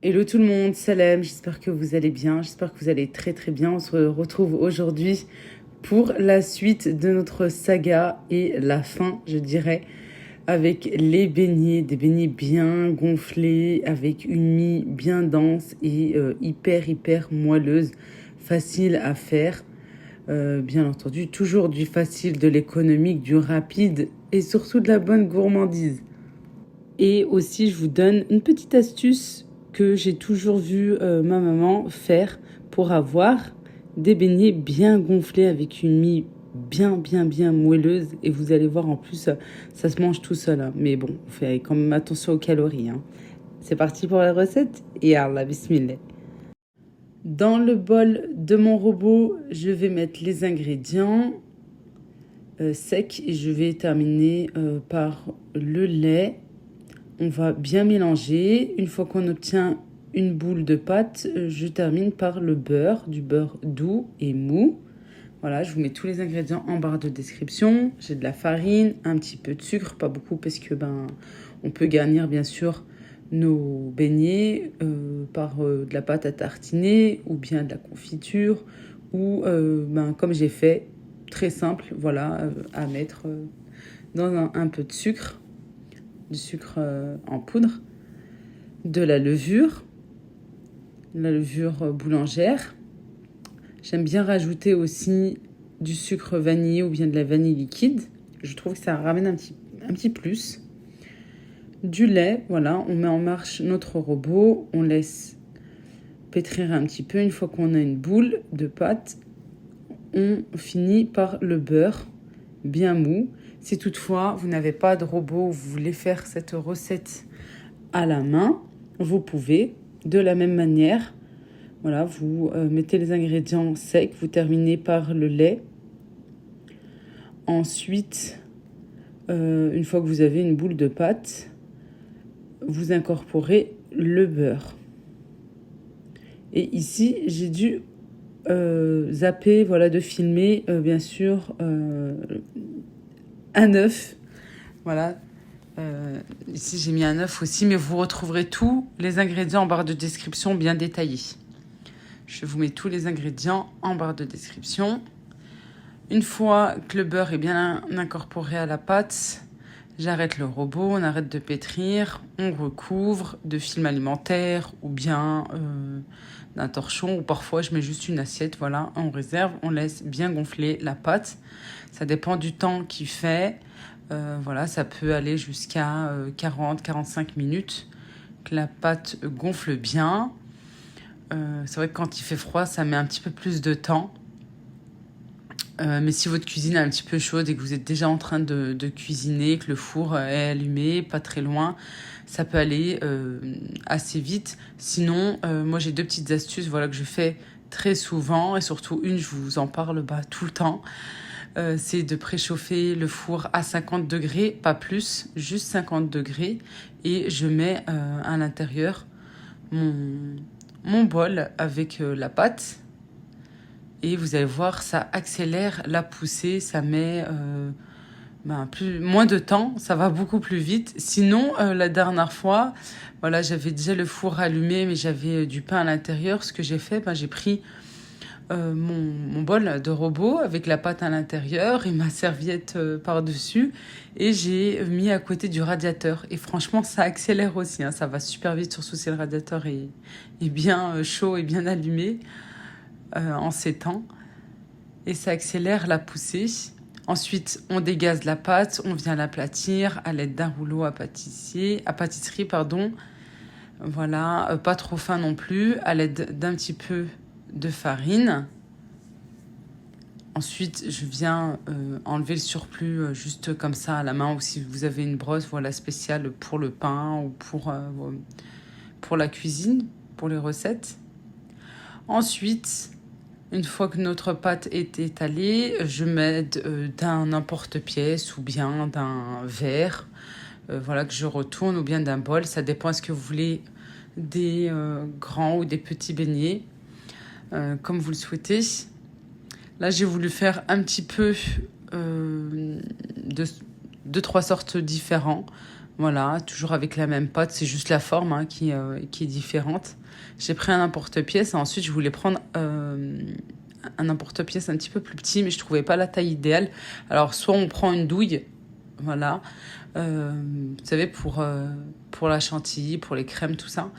Hello tout le monde, salam, j'espère que vous allez bien, j'espère que vous allez très très bien. On se retrouve aujourd'hui pour la suite de notre saga et la fin, je dirais, avec les beignets, des beignets bien gonflés, avec une mie bien dense et hyper moelleuse, facile à faire. Bien entendu, toujours du facile, de l'économique, du rapide et surtout de la bonne gourmandise. Et aussi, je vous donne une petite astuce que j'ai toujours vu ma maman faire pour avoir des beignets bien gonflés avec une mie bien moelleuse. Et vous allez voir, en plus, ça se mange tout seul, hein. Mais bon, on fait quand même attention aux calories, hein. C'est parti pour la recette et Allah, bismillah. Dans le bol de mon robot, je vais mettre les ingrédients secs et je vais terminer par le lait. On va bien mélanger. Une fois qu'on obtient une boule de pâte, je termine par le beurre, du beurre doux et mou. Voilà, je vous mets tous les ingrédients en barre de description. J'ai de la farine, un petit peu de sucre, pas beaucoup parce que on peut garnir bien sûr nos beignets par de la pâte à tartiner ou bien de la confiture ou comme j'ai fait, très simple, voilà, à mettre dans un peu de sucre, du sucre en poudre, de la levure boulangère. J'aime bien rajouter aussi du sucre vanillé ou bien de la vanille liquide. Je trouve que ça ramène un petit plus. Du lait, voilà, on met en marche notre robot, on laisse pétrir un petit peu. Une fois qu'on a une boule de pâte, on finit par le beurre bien mou. Si toutefois vous n'avez pas de robot, vous voulez faire cette recette à la main, vous pouvez. De la même manière, voilà, vous mettez les ingrédients secs, vous terminez par le lait. Ensuite, une fois que vous avez une boule de pâte, vous incorporez le beurre. Et ici, j'ai dû zapper, voilà, de filmer, bien sûr, un œuf. Voilà. Ici, j'ai mis un œuf aussi, mais vous retrouverez tous les ingrédients en barre de description bien détaillés. Je vous mets tous les ingrédients en barre de description. Une fois que le beurre est bien incorporé à la pâte, j'arrête le robot, on arrête de pétrir, on recouvre de film alimentaire ou bien d'un torchon, ou parfois je mets juste une assiette, voilà, on réserve, on laisse bien gonfler la pâte. Ça dépend du temps qu'il fait. Voilà, ça peut aller jusqu'à 40-45 minutes que la pâte gonfle bien. C'est vrai que quand il fait froid, ça met un petit peu plus de temps. Mais si votre cuisine est un petit peu chaude et que vous êtes déjà en train de cuisiner, que le four est allumé, pas très loin, ça peut aller assez vite. Sinon, moi j'ai deux petites astuces, voilà, que je fais très souvent, et surtout une, je vous en parle tout le temps. C'est de préchauffer le four à 50 degrés, pas plus, juste 50 degrés. Et je mets à l'intérieur mon bol avec la pâte. Et vous allez voir, ça accélère la poussée, ça met moins de temps, ça va beaucoup plus vite. Sinon, la dernière fois, voilà, j'avais déjà le four allumé, mais j'avais du pain à l'intérieur. Ce que j'ai fait, j'ai pris mon bol de robot avec la pâte à l'intérieur et ma serviette par-dessus, et j'ai mis à côté du radiateur. Et franchement, ça accélère aussi, hein, ça va super vite, surtout si le radiateur est bien chaud et bien allumé en ces temps. Et ça accélère la poussée. Ensuite, on dégaze la pâte, on vient l'aplatir à l'aide d'un rouleau à pâtisserie, pardon. Voilà, pas trop fin non plus, à l'aide d'un petit peu de farine. Ensuite, je viens enlever le surplus juste comme ça à la main, ou si vous avez une brosse, voilà, spéciale pour le pain ou pour la cuisine, pour les recettes. Ensuite, une fois que notre pâte est étalée, je m'aide d'un emporte-pièce ou bien d'un verre, voilà, que je retourne, ou bien d'un bol. Ça dépend, est-ce que vous voulez des grands ou des petits beignets, comme vous le souhaitez. Là, j'ai voulu faire un petit peu de trois sortes différents. Voilà, toujours avec la même pâte, c'est juste la forme hein, qui est différente. J'ai pris un emporte-pièce et ensuite je voulais prendre un emporte-pièce un petit peu plus petit, mais je trouvais pas la taille idéale. Alors soit on prend une douille, voilà, vous savez pour la chantilly, pour les crèmes, tout ça.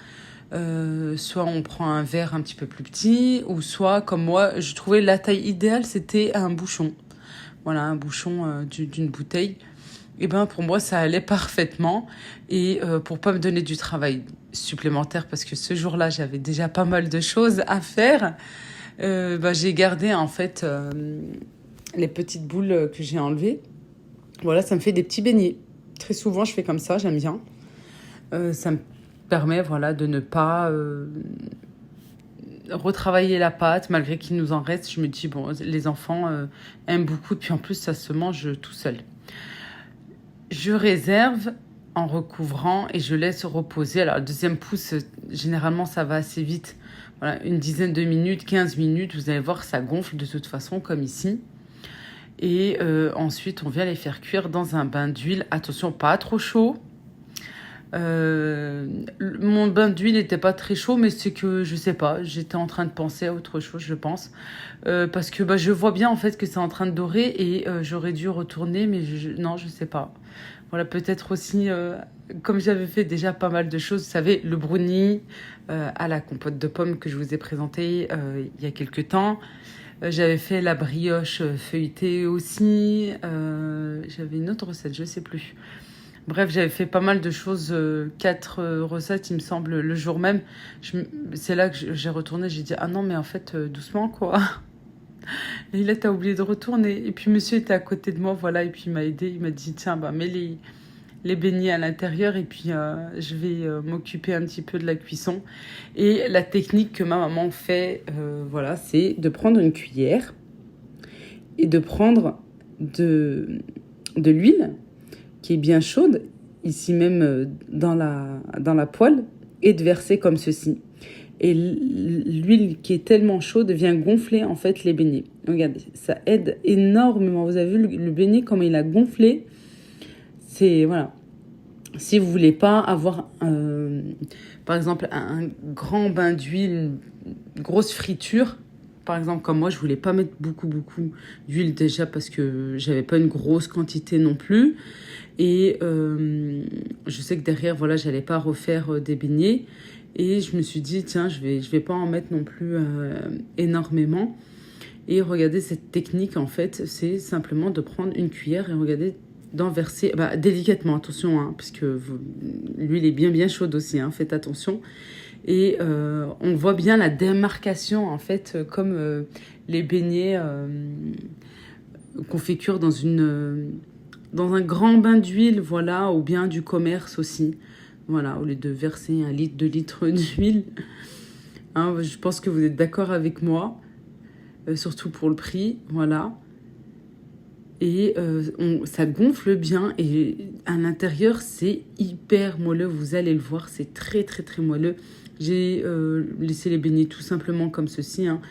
Soit on prend un verre un petit peu plus petit, ou soit comme moi, je trouvais la taille idéale, c'était un bouchon. Voilà, un bouchon d'une bouteille. Et ben pour moi ça allait parfaitement et pour pas me donner du travail supplémentaire parce que ce jour-là j'avais déjà pas mal de choses à faire, j'ai gardé en fait les petites boules que j'ai enlevées. Voilà, ça me fait des petits beignets. Très souvent je fais comme ça, j'aime bien. Ça me permet voilà de ne pas retravailler la pâte malgré qu'il nous en reste. Je me dis bon les enfants aiment beaucoup puis en plus ça se mange tout seul. Je réserve en recouvrant et je laisse reposer. Alors, le deuxième pouce, généralement, ça va assez vite. Voilà, une dizaine de minutes, 15 minutes, vous allez voir, ça gonfle de toute façon, comme ici. Et ensuite, on vient les faire cuire dans un bain d'huile. Attention, pas trop chaud. Mon bain d'huile n'était pas très chaud, mais c'est que, je sais pas, j'étais en train de penser à autre chose, je pense. Parce que je vois bien, en fait, que c'est en train de dorer et j'aurais dû retourner, mais non, je sais pas. Voilà, peut-être aussi, comme j'avais fait déjà pas mal de choses, vous savez, le brownie à la compote de pommes que je vous ai présenté il y a quelques temps. J'avais fait la brioche feuilletée aussi. J'avais une autre recette, je sais plus. Bref, j'avais fait pas mal de choses, 4 recettes, il me semble, le jour même. C'est là que j'ai retourné, j'ai dit, ah non, mais en fait, doucement, quoi. Et là, t'as oublié de retourner. Et puis, monsieur était à côté de moi, voilà, et puis il m'a aidé. Il m'a dit, tiens, mets les beignets à l'intérieur et puis je vais m'occuper un petit peu de la cuisson. Et la technique que ma maman fait, voilà, c'est de prendre une cuillère et de prendre de l'huile qui est bien chaude, ici même dans la poêle, et de verser comme ceci. Et l'huile qui est tellement chaude vient gonfler en fait les beignets. Regardez, ça aide énormément. Vous avez vu le beignet, comment il a gonflé. C'est, voilà. Si vous voulez pas avoir, par exemple, un grand bain d'huile, une grosse friture, par exemple, comme moi, je voulais pas mettre beaucoup d'huile déjà parce que j'avais pas une grosse quantité non plus. Et je sais que derrière, voilà, j'allais pas refaire des beignets. Et je me suis dit, tiens, je vais pas en mettre non plus énormément. Et regardez, cette technique, en fait, c'est simplement de prendre une cuillère et regardez, d'en verser, délicatement, attention, hein, parce que l'huile est bien chaude aussi, hein, faites attention. Et on voit bien la démarcation, en fait, comme les beignets qu'on fait cuire dans un grand bain d'huile, voilà, ou bien du commerce aussi. Voilà, au lieu de verser 1 litre, 2 litres d'huile. Hein, je pense que vous êtes d'accord avec moi, surtout pour le prix, voilà. Et ça gonfle bien et à l'intérieur, c'est hyper moelleux. Vous allez le voir, c'est très moelleux. J'ai laissé les beignets tout simplement comme ceci, hein.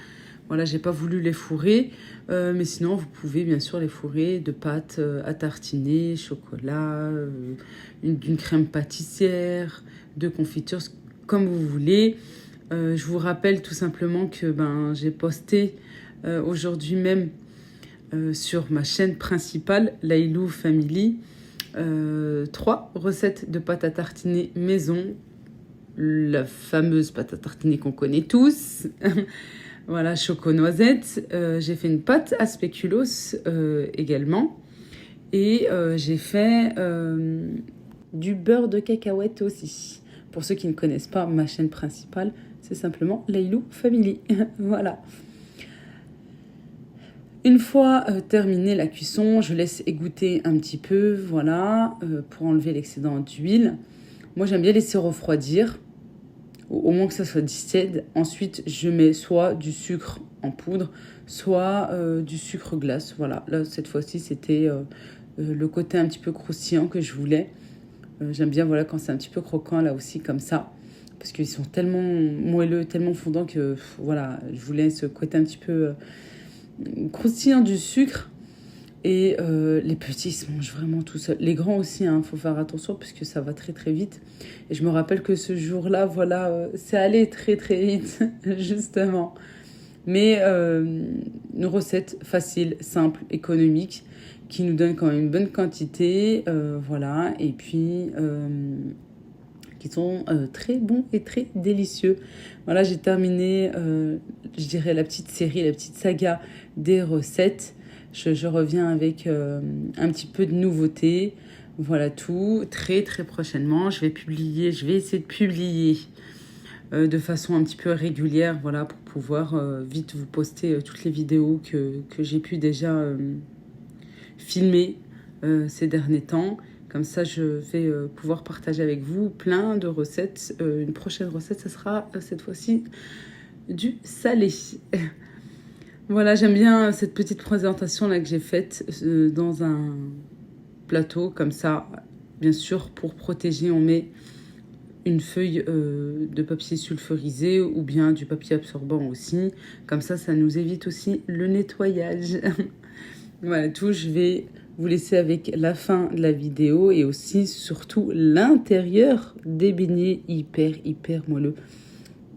Voilà, j'ai pas voulu les fourrer, mais sinon vous pouvez bien sûr les fourrer de pâte à tartiner, chocolat, d'une crème pâtissière, de confiture, comme vous voulez. Je vous rappelle tout simplement que j'ai posté aujourd'hui même sur ma chaîne principale, Laïlou Family, 3 recettes de pâte à tartiner maison, la fameuse pâte à tartiner qu'on connaît tous. Voilà, choco-noisette. J'ai fait une pâte à spéculoos également. Et j'ai fait du beurre de cacahuète aussi. Pour ceux qui ne connaissent pas ma chaîne principale, c'est simplement Laïlou Family. Voilà. Une fois terminée la cuisson, je laisse égoutter un petit peu, voilà, pour enlever l'excédent d'huile. Moi, j'aime bien laisser refroidir, au moins que ça soit tiède. Ensuite, je mets soit du sucre en poudre, soit du sucre glace. Voilà, là, cette fois-ci, c'était le côté un petit peu croustillant que je voulais. J'aime bien, voilà, quand c'est un petit peu croquant, là aussi, comme ça. Parce qu'ils sont tellement moelleux, tellement fondants que, voilà, je voulais ce côté un petit peu croustillant du sucre. Et les petits se mangent vraiment tout seuls. Les grands aussi, hein, faut faire attention parce que ça va très très vite. Et je me rappelle que ce jour-là, voilà, c'est allé très très vite, justement. Mais une recette facile, simple, économique, qui nous donne quand même une bonne quantité, voilà. Et puis, qui sont très bons et très délicieux. Voilà, j'ai terminé, je dirais, la petite série, la petite saga des recettes. Je reviens avec un petit peu de nouveautés. Voilà tout. Très très prochainement, je vais essayer de publier de façon un petit peu régulière, voilà, pour pouvoir vite vous poster toutes les vidéos que j'ai pu déjà filmer ces derniers temps. Comme ça, je vais pouvoir partager avec vous plein de recettes. Une prochaine recette, ce sera cette fois-ci du salé. Voilà, j'aime bien cette petite présentation là que j'ai faite dans un plateau comme ça. Bien sûr, pour protéger, on met une feuille de papier sulfurisé ou bien du papier absorbant aussi. Comme ça nous évite aussi le nettoyage. Voilà tout, je vais vous laisser avec la fin de la vidéo et aussi surtout l'intérieur des beignets hyper moelleux.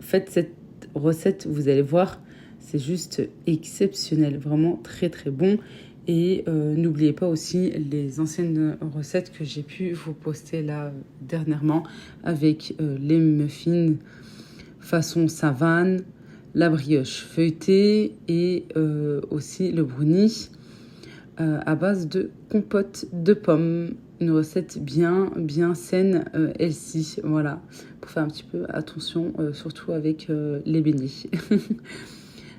Faites cette recette, vous allez voir, c'est juste exceptionnel, vraiment très très bon. Et n'oubliez pas aussi les anciennes recettes que j'ai pu vous poster là dernièrement avec les muffins façon savane, la brioche feuilletée et aussi le brownie à base de compote de pommes. Une recette bien saine, healthy, voilà, pour faire un petit peu attention, surtout avec les beignets.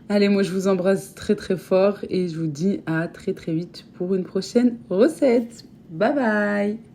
Allez, moi je vous embrasse très très fort et je vous dis à très très vite pour une prochaine recette. Bye bye!